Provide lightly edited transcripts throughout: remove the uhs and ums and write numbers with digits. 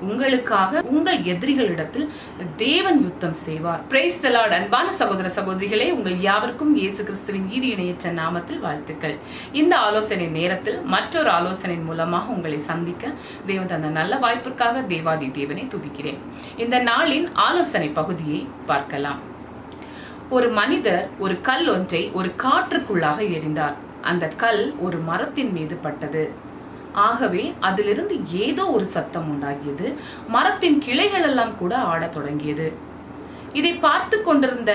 உங்களுக்காக உங்கள் எதிரிகளிடத்தில் தேவன் யுத்தம் செய்வார். Praise the Lord. அன்பான சகோதர சகோதரிகளே, உங்கள் யாவருக்கும் இயேசு கிறிஸ்துவின் ஈடு இணையற்ற நாமத்தில் வாழ்த்துக்கள். இந்த ஆலோசனை நேரத்தில் மற்றொரு ஆலோசனை மூலமாக உங்களை சந்திக்க தேவன் தந்த நல்ல வாய்ப்பிற்காக தேவாதி தேவனை துதிக்கிறேன். இந்த நாளின் ஆலோசனை பகுதியை பார்க்கலாம். ஒரு மனிதர் ஒரு கல் ஒன்றை ஒரு காற்றுக்குள்ளாக எறிந்தார். அந்த கல் ஒரு மரத்தின் மீது பட்டது. ஆகவே அதிலிருந்து ஏதோ ஒரு சத்தம் உண்டாகியது. மரத்தின் கிளைகள் எல்லாம் கூட ஆடத் தொடங்கியது. இதை பார்த்து கொண்டிருந்த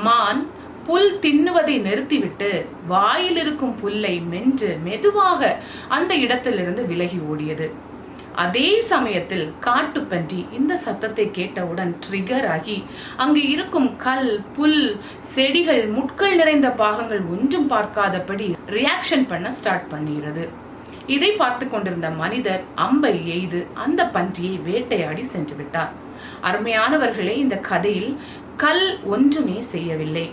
மான் புல் தின்னுவதை நிறுத்திவிட்டு வாயில் இருக்கும் புல்லை மென்று மெதுவாக அந்த இடத்திலிருந்து விலகி ஓடியது. அதே சமயத்தில் காட்டுப்பன்றி இந்த சத்தத்தை கேட்டவுடன் ட்ரிகர் ஆகி அங்கு இருக்கும் கல், புல், செடிகள், முட்கள் நிறைந்த பாகங்கள் ஒன்றும் பார்க்காதபடி ரியாக்ஷன் பண்ண ஸ்டார்ட் பண்ணுகிறது. இதை பார்த்து கொண்டிருந்த மனிதர் அம்பை எய்து அந்த பன்றியை வேட்டையாடி சென்று விட்டார். அருமையானவர்களே, இந்த கதையில் கல் ஒன்றுமே செய்யவில்லை.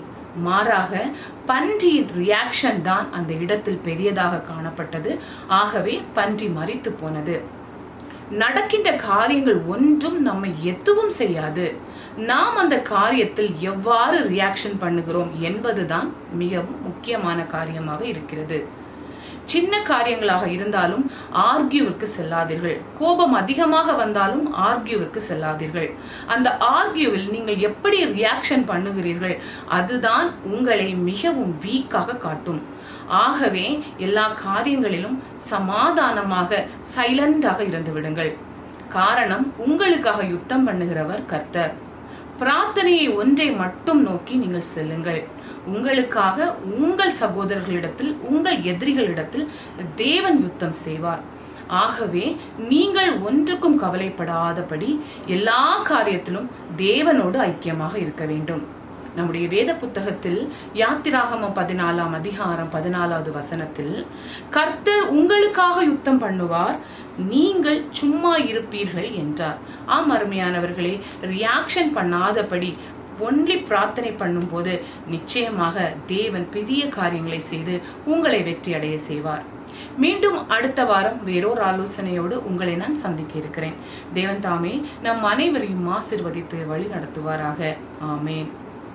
மாறாக பன்றியின் ரியாக்ஷன் தான் அந்த இடத்தில் பெரியதாக காணப்பட்டது. ஆகவே பன்றி மரித்து போனது. நடக்கின்ற காரியங்கள் ஒன்றும் நம்மை எதுவும் செய்யாது. நாம் அந்த காரியத்தில் எவ்வாறு ரியாக்ஷன் பண்ணுகிறோம் என்பதுதான் மிகவும் முக்கியமான காரியமாக இருக்கிறது. சின்ன காரியங்களாக இருந்தாலும் ஆர்கியூவிற்கு செல்லாதீர்கள். கோபம் அதிகமாக வந்தாலும் ஆர்கியூவிற்கு செல்லாதீர்கள். அந்த ஆர்கியூவில் நீங்கள் எப்படி ரியாக்ஷன் பண்ணுகிறீர்கள் அதுதான் உங்களை மிகவும் வீக்காக காட்டும். ஆகவே எல்லா காரியங்களிலும் சமாதானமாக சைலண்டாக இருந்து விடுங்கள். காரணம், உங்களுக்காக யுத்தம் பண்ணுகிறவர் கர்த்தர். பிரார்த்தனையை ஒன்றை மட்டும் நோக்கி நீங்கள் செல்லுங்கள். உங்களுக்காக உங்கள் சகோதரர்களிடத்தில், உங்கள் எதிரிகளிடத்தில் தேவன் யுத்தம் செய்வார். ஆகவே நீங்கள் ஒன்றுக்கும் கவலைப்படாதபடி எல்லா காரியத்திலும் தேவனோடு ஐக்கியமாக இருக்க வேண்டும். நம்முடைய வேத புத்தகத்தில் யாத்திராகமம் 14ஆம் அதிகாரம் 14வது வசனத்தில் கர்த்தர் உங்களுக்காக யுத்தம் பண்ணுவார், நீங்கள் சும்மா இருப்பீர்கள் என்றார். ஆம் அருமையானவர்களே, ரியாக்ஷன் பண்ணாதபடி ஒன்லி பிரார்த்தனை பண்ணும் போது நிச்சயமாக தேவன் பெரிய காரியங்களை செய்து உங்களை வெற்றி அடைய செய்வார். மீண்டும் அடுத்த வாரம் வேறொரு ஆலோசனையோடு உங்களை நான் சந்திக்க இருக்கிறேன். தேவன் தாமே நம் அனைவரையும் ஆசீர்வதித்து வழி நடத்துவாராக. ஆமேன்.